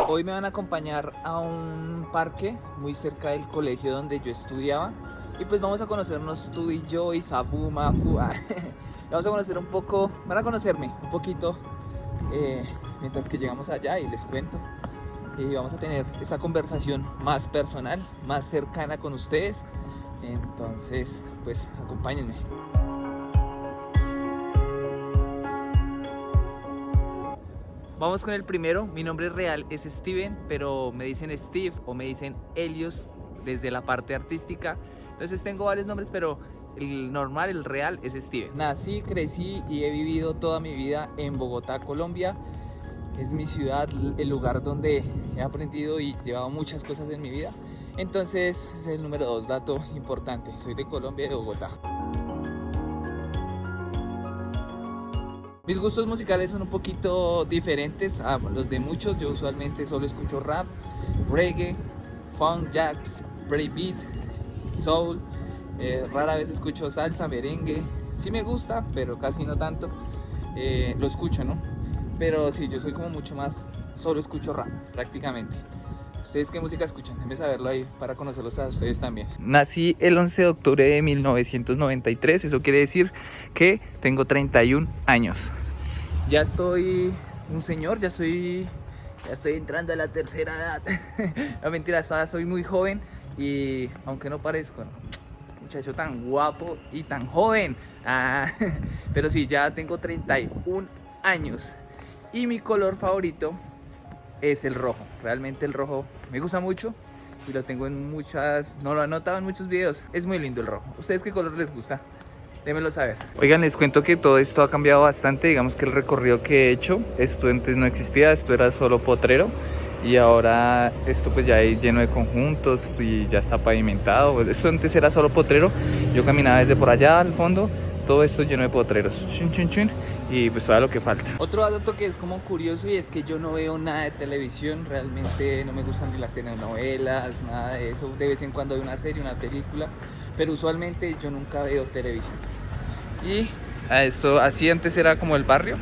Hoy me van a acompañar a un parque muy cerca del colegio donde yo estudiaba. Y pues vamos a conocernos tú y yo y Sabu, Mafu. Vamos a conocer un poco, van a conocerme un poquito mientras que llegamos allá y les cuento. Y vamos a tener esta conversación más personal, más cercana con ustedes. Entonces, pues acompáñenme. Vamos con el primero. Mi nombre real es Steven, pero me dicen Steve o me dicen Helios desde la parte artística. Entonces tengo varios nombres, pero el normal, el real es Steven. Nací, crecí y he vivido toda mi vida en Bogotá, Colombia. Es mi ciudad, el lugar donde he aprendido y llevado muchas cosas en mi vida. Entonces es el número 2, dato importante. Soy de Colombia y de Bogotá. Mis gustos musicales son un poquito diferentes a los de muchos. Yo usualmente solo escucho rap, reggae, funk, jazz, breakbeat, soul. Rara vez escucho salsa, merengue. Sí me gusta, pero casi no tanto. Lo escucho, ¿no? Pero sí, yo soy como mucho más, solo escucho rap, prácticamente. ¿Ustedes qué música escuchan? Déjenme saberlo ahí para conocerlos a ustedes también. Nací el 11 de octubre de 1993, eso quiere decir que tengo 31 años. Ya estoy un señor, ya estoy entrando a la tercera edad. No, mentira, todavía soy muy joven y aunque no parezco, ¿no? Muchacho tan guapo y tan joven. Pero sí, ya tengo 31 años y mi color favorito es el rojo. Realmente el rojo me gusta mucho y lo tengo en muchas, no lo he notado en muchos videos. Es muy lindo el rojo. ¿Ustedes qué color les gusta? Démelo saber. Oigan, les cuento que todo esto ha cambiado bastante. Digamos que el recorrido que he hecho, esto antes no existía, esto era solo potrero. Y ahora esto pues ya es lleno de conjuntos y ya está pavimentado. Esto antes era solo potrero. Yo caminaba desde por allá al fondo. Todo esto lleno de potreros. Chun, chun, chun. Y pues todo lo que falta. Otro dato que es como curioso y es que yo no veo nada de televisión. Realmente no me gustan ni las telenovelas, nada de eso. De vez en cuando veo una serie, una película. Pero usualmente yo nunca veo televisión. Y a esto, así antes era como el barrio,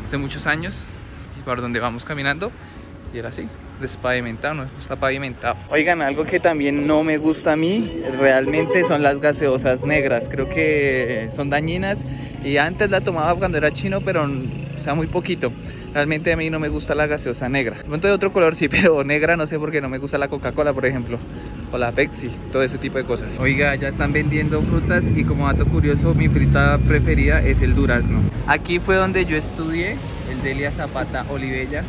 hace muchos años, y por donde vamos caminando, y era así, despavimentado, no está pavimentado. Oigan, algo que también no me gusta a mí, realmente son las gaseosas negras, creo que son dañinas, y antes la tomaba cuando era chino, pero o sea, muy poquito. Realmente a mí no me gusta la gaseosa negra. De pronto de otro color sí, pero negra no sé por qué no me gusta la Coca-Cola, por ejemplo. O la Pepsi, todo ese tipo de cosas. Oiga, ya están vendiendo frutas y como dato curioso, mi fruta preferida es el durazno. Aquí fue donde yo estudié, el Delia Zapata Olivella.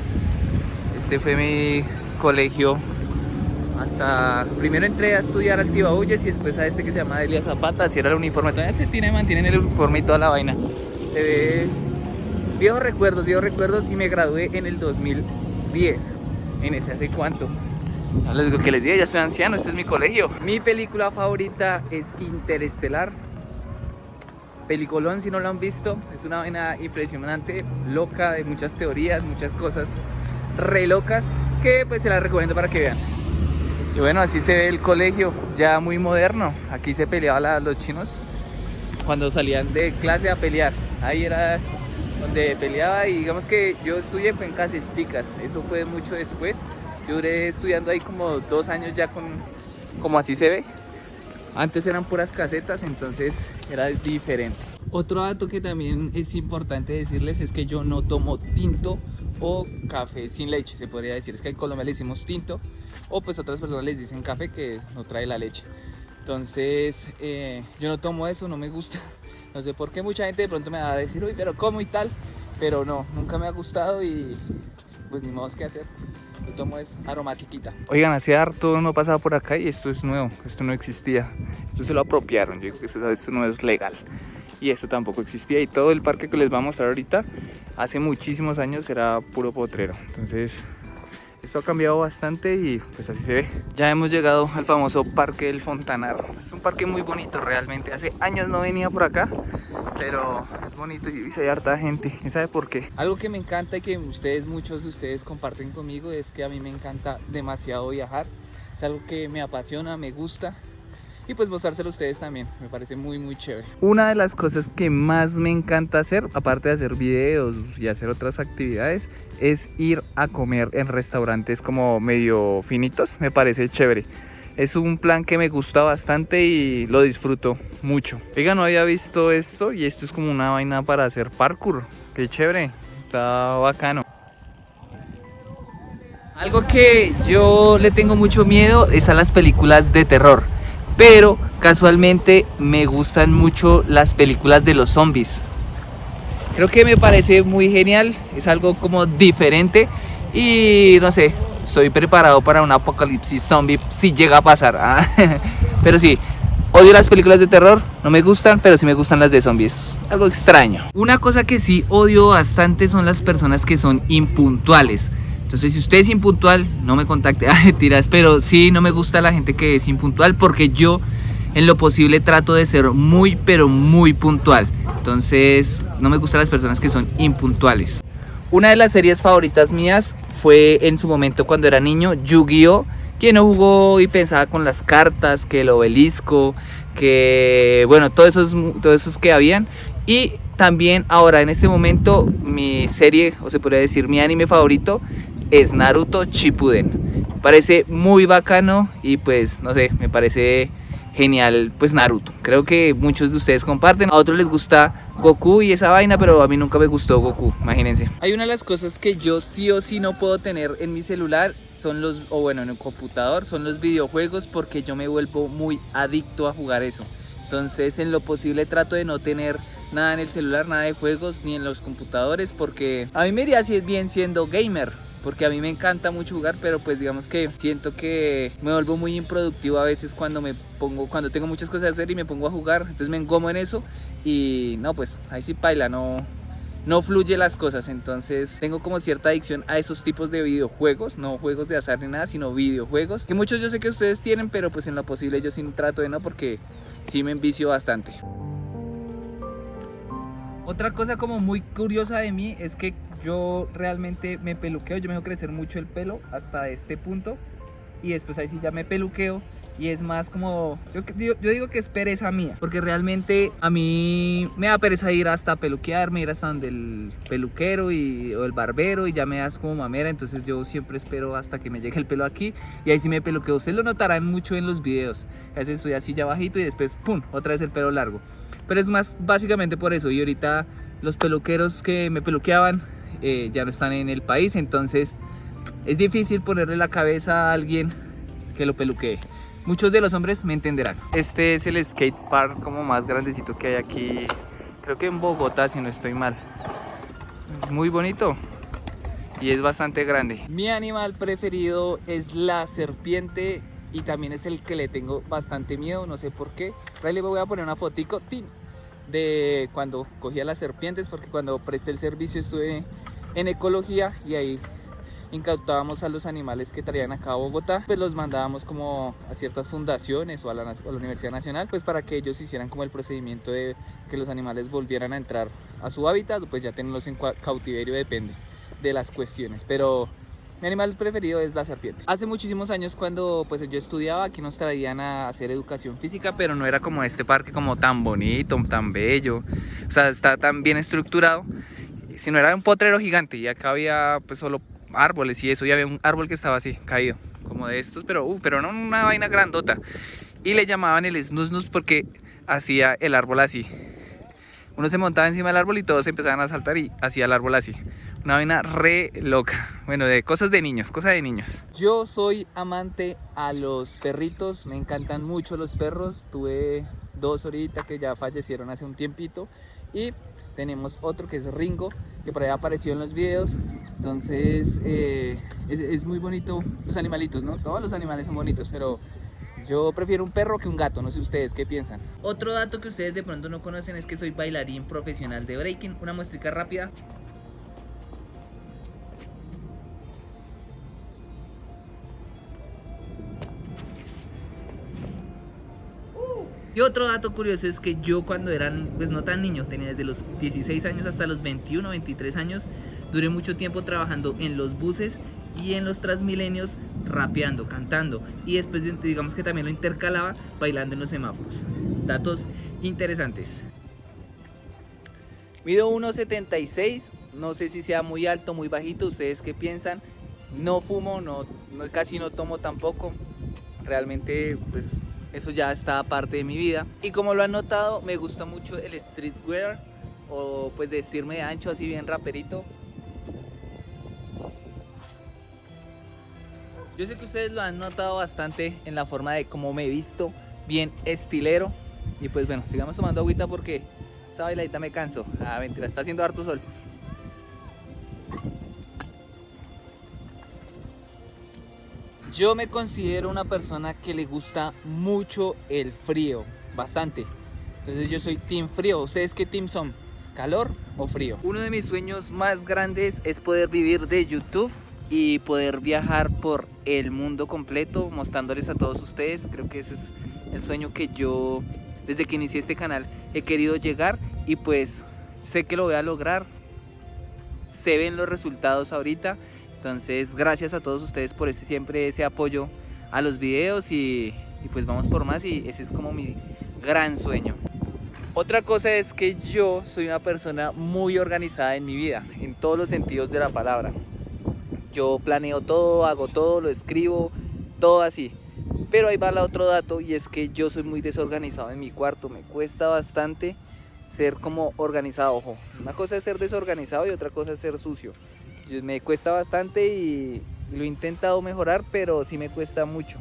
Este fue mi colegio. Hasta primero entré a estudiar al Tibauyes y después a este que se llama Delia Zapata. Así era el uniforme. Todavía mantienen el uniforme y toda la vaina. Se ve viejos recuerdos y me gradué en el 2010. En ese hace cuánto. No les digo que les diga, ya soy anciano, este es mi colegio. Mi película favorita es Interestelar. Peliculón, si no lo han visto. Es una vaina impresionante, loca, de muchas teorías, muchas cosas re locas que pues se las recomiendo para que vean. Y bueno, así se ve el colegio, ya muy moderno. Aquí se peleaba los chinos cuando salían de clase a pelear. Ahí era donde peleaba y digamos que yo estudié fue en Casesticas. Eso fue mucho después. Yo duré estudiando ahí como 2 años ya como así se ve. Antes eran puras casetas, entonces era diferente. Otro dato que también es importante decirles es que yo no tomo tinto o café sin leche, se podría decir. Es que en Colombia le decimos tinto o pues otras personas les dicen café que no trae la leche. Entonces yo no tomo eso, no me gusta. No sé por qué mucha gente de pronto me va a decir, uy, pero ¿cómo y tal? Pero no, nunca me ha gustado y pues ni modo que hacer. Yo tomo es aromatiquita. Oigan, hace harto no pasaba por acá y esto es nuevo, esto no existía. Esto se lo apropiaron, yo digo que esto no es legal. Y esto tampoco existía y todo el parque que les voy a mostrar ahorita, hace muchísimos años era puro potrero. Entonces esto ha cambiado bastante y pues así se ve. Ya hemos llegado al famoso Parque del Fontanar. Es un parque muy bonito realmente. Hace años no venía por acá, pero es bonito y hay harta gente. ¿Quién sabe por qué? Algo que me encanta y que muchos de ustedes comparten conmigo es que a mí me encanta demasiado viajar. Es algo que me apasiona, me gusta. y pues mostrárselo a ustedes también. Me parece muy chévere. Una de las cosas que más me encanta hacer, aparte de hacer videos y hacer otras actividades, es ir a comer en restaurantes como medio finitos. Me parece chévere. Es un plan que me gusta bastante y lo disfruto mucho. Oiga, no había visto esto, y esto es como una vaina para hacer parkour. Qué chévere, está bacano. Algo que yo le tengo mucho miedo es a las películas de terror, pero casualmente me gustan mucho las películas de los zombies. Creo que me parece muy genial, es algo como diferente y no sé, estoy preparado para un apocalipsis zombie si llega a pasar. Pero sí, odio las películas de terror, no me gustan, pero sí me gustan las de zombies. Algo extraño. Una cosa que sí odio bastante son las personas que son impuntuales. Entonces, si usted es impuntual, no me contacte. Mentiras, pero sí, no me gusta la gente que es impuntual, porque yo en lo posible trato de ser muy, pero muy puntual. Entonces, no me gustan las personas que son impuntuales. Una de las series favoritas mías fue en su momento cuando era niño, Yu-Gi-Oh! Quien no jugó y pensaba con las cartas, que el obelisco, que bueno, todos esos que habían. Y también ahora en este momento mi serie, o se podría decir mi anime favorito, es Naruto Shippuden. Me parece muy bacano y pues no sé, me parece genial pues Naruto. Creo que muchos de ustedes comparten, a otros les gusta Goku y esa vaina, pero a mí nunca me gustó Goku, imagínense. Hay una de las cosas que yo sí o sí no puedo tener en mi celular, son los, o bueno, en el computador, son los videojuegos, porque yo me vuelvo muy adicto a jugar eso. Entonces, en lo posible trato de no tener nada en el celular, nada de juegos, ni en los computadores, porque a mí me iría bien siendo gamer, porque a mí me encanta mucho jugar, pero pues digamos que siento que me vuelvo muy improductivo a veces cuando cuando tengo muchas cosas que hacer y me pongo a jugar, entonces me engomo en eso y no, pues ahí sí paila, no fluye las cosas. Entonces tengo como cierta adicción a esos tipos de videojuegos, no juegos de azar ni nada, sino videojuegos, que muchos yo sé que ustedes tienen, pero pues en lo posible yo sí trato de no, porque sí me envicio bastante. Otra cosa como muy curiosa de mí es que yo realmente me peluqueo, yo me dejo crecer mucho el pelo hasta este punto y después ahí sí ya me peluqueo, y es más como, yo digo que es pereza mía, porque realmente a mí me da pereza ir hasta peluquearme, ir hasta donde el peluquero o el barbero, y ya me das como mamera. Entonces yo siempre espero hasta que me llegue el pelo aquí y ahí sí me peluqueo. Ustedes lo notarán mucho en los videos, a veces estoy así ya bajito y después pum, otra vez el pelo largo, pero es más básicamente por eso. Y ahorita los peluqueros que me peluqueaban ya no están en el país, entonces es difícil ponerle la cabeza a alguien que lo peluquee. Muchos de los hombres me entenderán. Este es el skate park como más grandecito que hay aquí, creo que en Bogotá, si no estoy mal. Es muy bonito y es bastante grande. Mi animal preferido es la serpiente, y también es el que le tengo bastante miedo, no sé por qué. Ahora le voy a poner una fotico de cuando cogía las serpientes, porque cuando presté el servicio estuve en ecología y ahí incautábamos a los animales que traían acá a Bogotá, pues los mandábamos como a ciertas fundaciones o a la Universidad Nacional, pues para que ellos hicieran como el procedimiento de que los animales volvieran a entrar a su hábitat, pues ya tenerlos en cautiverio, depende de las cuestiones, pero mi animal preferido es la serpiente. Hace muchísimos años, cuando pues yo estudiaba, aquí nos traían a hacer educación física, pero no era como este parque como tan bonito, tan bello, o sea, está tan bien estructurado, sino era un potrero gigante y acá había pues solo árboles y eso, y había un árbol que estaba así, caído, como de estos, pero no una vaina grandota, y le llamaban el snus porque hacía el árbol así. Uno se montaba encima del árbol y todos empezaban a saltar y hacía el árbol así. Una vaina re loca. Bueno, de cosas de niños, cosa de niños. Yo soy amante a los perritos, me encantan mucho los perros. Tuve 2 ahorita que ya fallecieron hace un tiempito, y tenemos otro que es Ringo, que por ahí apareció en los videos. Entonces es muy bonito los animalitos, ¿no? Todos los animales son bonitos, pero yo prefiero un perro que un gato, no sé ustedes qué piensan. Otro dato que ustedes de pronto no conocen es que soy bailarín profesional de breaking. Una muestrica rápida. Y otro dato curioso es que yo cuando era, pues no tan niño, tenía desde los 16 años hasta los 21, 23 años, duré mucho tiempo trabajando en los buses y en los Transmilenios rapeando, cantando, y después digamos que también lo intercalaba bailando en los semáforos. Datos interesantes. Mido 1,76, no sé si sea muy alto, muy bajito, ¿ustedes qué piensan? No fumo, casi no tomo tampoco, realmente pues eso ya está parte de mi vida. Y como lo han notado, me gusta mucho el streetwear, o pues de vestirme de ancho, así bien raperito. Yo sé que ustedes lo han notado bastante en la forma de cómo me he visto, bien estilero. Y pues bueno, sigamos tomando agüita porque esa bailadita me canso. Ah, mentira, está haciendo harto sol. Yo me considero una persona que le gusta mucho el frío, bastante. Entonces yo soy team frío. ¿Ustedes qué team son? ¿Calor o frío? Uno de mis sueños más grandes es poder vivir de YouTube y poder viajar por el mundo completo mostrándoles a todos ustedes. Creo que ese es el sueño que yo desde que inicié este canal he querido llegar, y pues sé que lo voy a lograr. Se ven los resultados ahorita. Entonces gracias a todos ustedes por siempre ese apoyo a los videos, y pues vamos por más, y ese es como mi gran sueño. Otra cosa es que yo soy una persona muy organizada en mi vida, en todos los sentidos de la palabra. Yo planeo todo, hago todo, lo escribo, todo así. Pero ahí va el otro dato, y es que yo soy muy desorganizado en mi cuarto. Me cuesta bastante ser como organizado. Ojo, una cosa es ser desorganizado y otra cosa es ser sucio. Me cuesta bastante y lo he intentado mejorar, pero sí me cuesta mucho.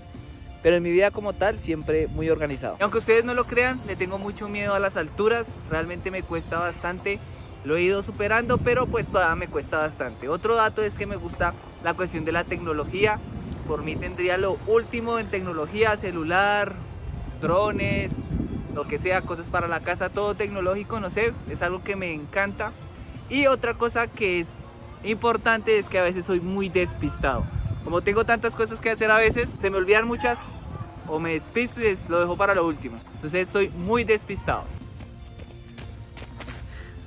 Pero en mi vida como tal, siempre muy organizado. Y aunque ustedes no lo crean, le tengo mucho miedo a las alturas. Realmente me cuesta bastante. Lo he ido superando, pero pues todavía me cuesta bastante. Otro dato es que me gusta la cuestión de la tecnología. Por mí tendría lo último en tecnología: celular, drones, lo que sea, cosas para la casa, todo tecnológico, no sé, es algo que me encanta. Y otra cosa que es importante es que a veces soy muy despistado. Como tengo tantas cosas que hacer, a veces se me olvidan muchas, o me despisto y lo dejo para lo último. Entonces soy muy despistado.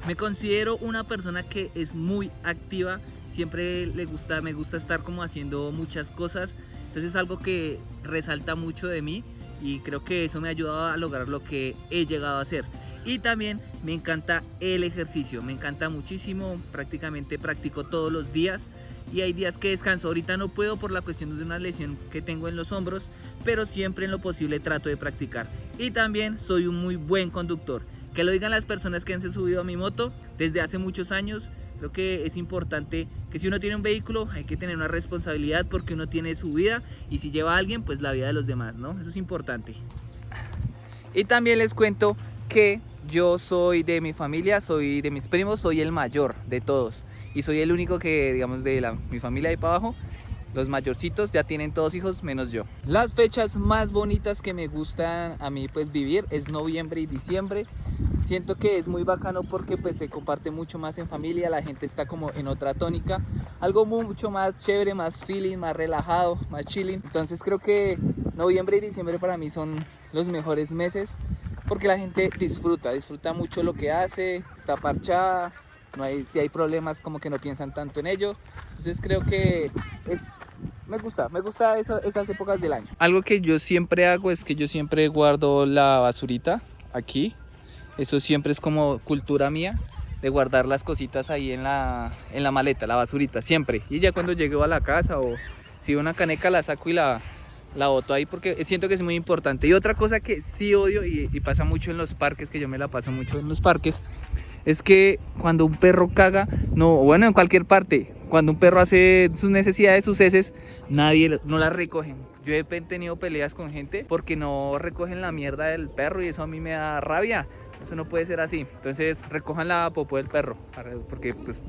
Me considero una persona que es muy activa. Siempre me gusta estar como haciendo muchas cosas. Entonces es algo que resalta mucho de mí, y creo que eso me ha ayudado a lograr lo que he llegado a hacer. Y también me encanta el ejercicio, me encanta muchísimo, prácticamente practico todos los días, y hay días que descanso. Ahorita no puedo por la cuestión de una lesión que tengo en los hombros, pero siempre en lo posible trato de practicar. Y también soy un muy buen conductor. Que lo digan las personas que han subido a mi moto desde hace muchos años. Creo que es importante que si uno tiene un vehículo hay que tener una responsabilidad, porque uno tiene su vida, y si lleva a alguien, pues la vida de los demás, ¿no? Eso es importante. Y también les cuento que yo soy de mi familia, soy de mis primos, soy el mayor de todos. Y soy el único que, digamos, de mi familia ahí para abajo, los mayorcitos ya tienen todos hijos menos yo. Las fechas más bonitas que me gustan a mí pues vivir es noviembre y diciembre. Siento que es muy bacano porque pues se comparte mucho más en familia, la gente está como en otra tónica, algo mucho más chévere, más feeling, más relajado, más chilling. Entonces creo que noviembre y diciembre para mí son los mejores meses, porque la gente disfruta mucho lo que hace, está parchada. Si hay problemas, como que no piensan tanto en ello. Entonces creo que me gusta esas épocas del año. Algo que yo siempre hago es que yo siempre guardo la basurita aquí. Eso siempre es como cultura mía, de guardar las cositas ahí en la maleta, la basurita, siempre. Y ya cuando llego a la casa, o si veo una caneca, la saco y la boto ahí, porque siento que es muy importante. Y otra cosa que sí odio, y pasa mucho en los parques, que yo me la paso mucho en los parques, es que cuando un perro caga, bueno, en cualquier parte, cuando un perro hace sus necesidades, sus heces, no las recogen. Yo he tenido peleas con gente porque no recogen la mierda del perro, y eso a mí me da rabia. Eso no puede ser así. Entonces recojan la popó del perro, porque pues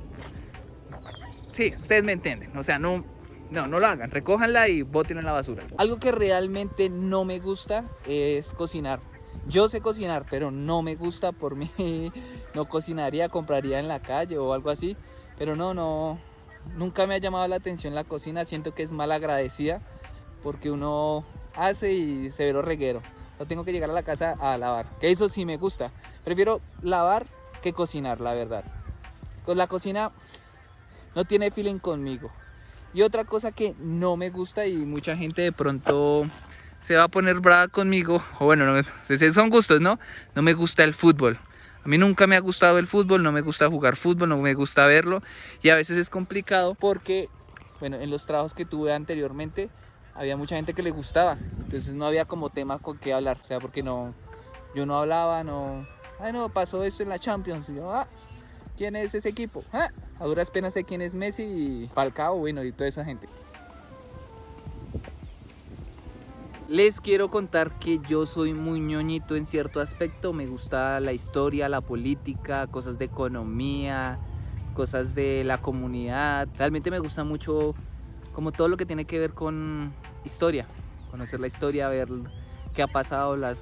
sí, ustedes me entienden. O sea, no lo hagan, recójanla y bótenla en la basura. Algo que realmente no me gusta es cocinar. Yo sé cocinar, pero no me gusta. Por mí no cocinaría, compraría en la calle o algo así. Pero nunca me ha llamado la atención la cocina. Siento que es mal agradecida, porque uno hace y se ve lo reguero. No tengo que llegar a la casa a lavar, que eso sí me gusta. Prefiero lavar que cocinar, la verdad. Pues la cocina no tiene feeling conmigo. Y otra cosa que no me gusta, y mucha gente de pronto se va a poner brava conmigo, o bueno, son gustos, ¿no? No me gusta el fútbol. A mí nunca me ha gustado el fútbol, no me gusta jugar fútbol, no me gusta verlo. Y a veces es complicado porque, bueno, en los trabajos que tuve anteriormente, había mucha gente que le gustaba. Entonces no había como tema con qué hablar. O sea, porque yo no hablaba, ay no, pasó esto en la Champions. Y yo, ¿quién es ese equipo? A duras penas sé quién es Messi y Falcao, bueno, y toda esa gente. Les quiero contar que yo soy muy ñoñito en cierto aspecto. Me gusta la historia, la política, cosas de economía, cosas de la comunidad. Realmente me gusta mucho como todo lo que tiene que ver con historia. Conocer la historia, ver qué ha pasado, las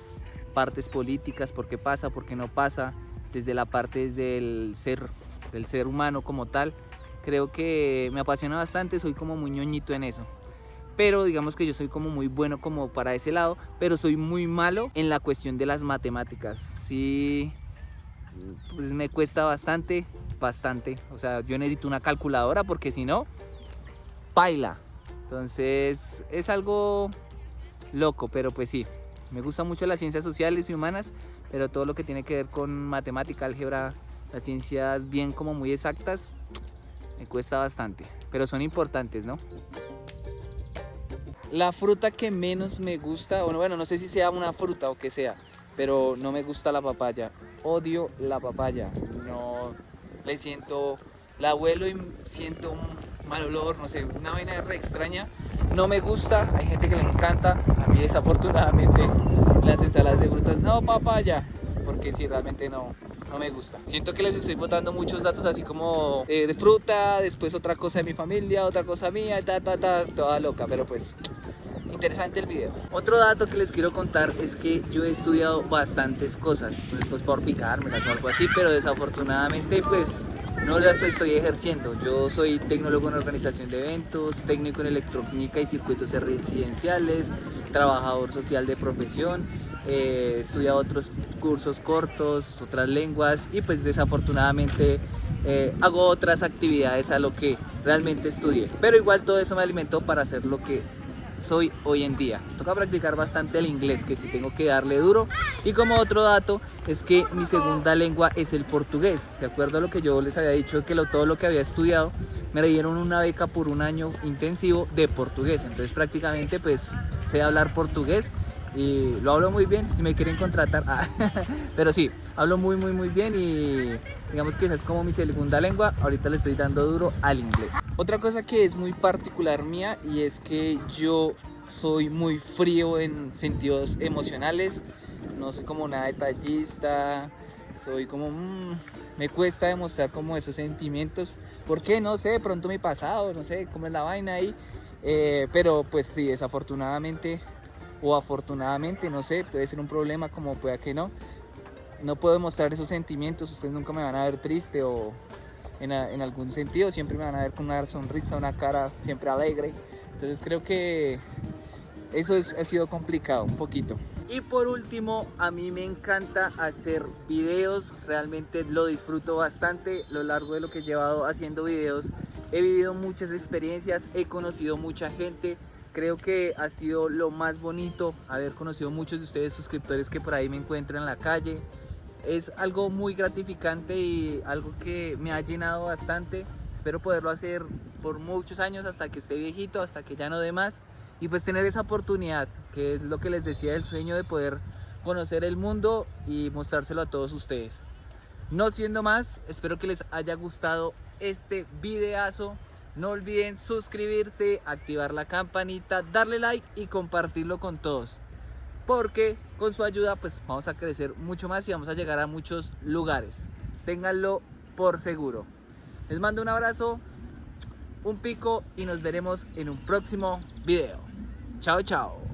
partes políticas, por qué pasa, por qué no pasa, desde la parte del ser humano como tal. Creo que me apasiona bastante, soy como muy ñoñito en eso. Pero digamos que yo soy como muy bueno como para ese lado, pero soy muy malo en la cuestión de las matemáticas. Sí, pues me cuesta bastante. O sea, yo necesito una calculadora porque si no, paila. Entonces es algo loco, pero pues sí, me gustan mucho las ciencias sociales y humanas, pero todo lo que tiene que ver con matemática, álgebra, las ciencias bien como muy exactas, me cuesta bastante, pero son importantes, ¿no? La fruta que menos me gusta, bueno, no sé si sea una fruta o qué sea, pero no me gusta la papaya. Odio la papaya. No le siento, la huelo y siento un mal olor, no sé, una vaina re extraña. No me gusta, hay gente que le encanta. A mí desafortunadamente las ensaladas de frutas, no papaya, porque sí, realmente no me gusta. Siento que les estoy botando muchos datos así como de fruta, después otra cosa de mi familia, otra cosa mía, toda loca, pero pues interesante el video. Otro dato que les quiero contar es que yo he estudiado bastantes cosas, pues por picármelas o algo así, pero desafortunadamente pues no las estoy ejerciendo. Yo soy tecnólogo en organización de eventos, técnico en electrónica y circuitos residenciales, trabajador social de profesión, he estudiado otros cursos cortos, otras lenguas y pues desafortunadamente hago otras actividades a lo que realmente estudié, pero igual todo eso me alimentó para hacer lo que soy hoy en día. Toca practicar bastante el inglés, que sí tengo que darle duro. Y como otro dato es que mi segunda lengua es el portugués. De acuerdo a lo que yo les había dicho, que todo lo que había estudiado, me dieron una beca por un año intensivo de portugués. Entonces prácticamente pues sé hablar portugués y lo hablo muy bien. Si me quieren contratar, pero sí, hablo muy bien y digamos que esa es como mi segunda lengua. Ahorita le estoy dando duro al inglés. Otra cosa que es muy particular mía y es que yo soy muy frío en sentidos emocionales. No soy como nada detallista, soy como me cuesta demostrar como esos sentimientos. ¿Por qué? No sé, de pronto mi pasado, no sé cómo es la vaina ahí. Pero pues sí, desafortunadamente o afortunadamente, no sé, puede ser un problema como pueda que no. No puedo demostrar esos sentimientos, ustedes nunca me van a ver triste o en algún sentido, siempre me van a ver con una sonrisa, una cara siempre alegre. Entonces creo que eso ha sido complicado un poquito. Y por último, a mí me encanta hacer videos, realmente lo disfruto bastante. A lo largo de lo que he llevado haciendo videos he vivido muchas experiencias, he conocido mucha gente. Creo que ha sido lo más bonito haber conocido muchos de ustedes suscriptores que por ahí me encuentro en la calle. Es algo muy gratificante y algo que me ha llenado bastante. Espero poderlo hacer por muchos años hasta que esté viejito, hasta que ya no dé más. Y pues tener esa oportunidad, que es lo que les decía, el sueño de poder conocer el mundo y mostrárselo a todos ustedes. No siendo más, espero que les haya gustado este videazo. No olviden suscribirse, activar la campanita, darle like y compartirlo con todos. Porque con su ayuda pues vamos a crecer mucho más y vamos a llegar a muchos lugares. Ténganlo por seguro. Les mando un abrazo, un pico y nos veremos en un próximo video. Chao, chao.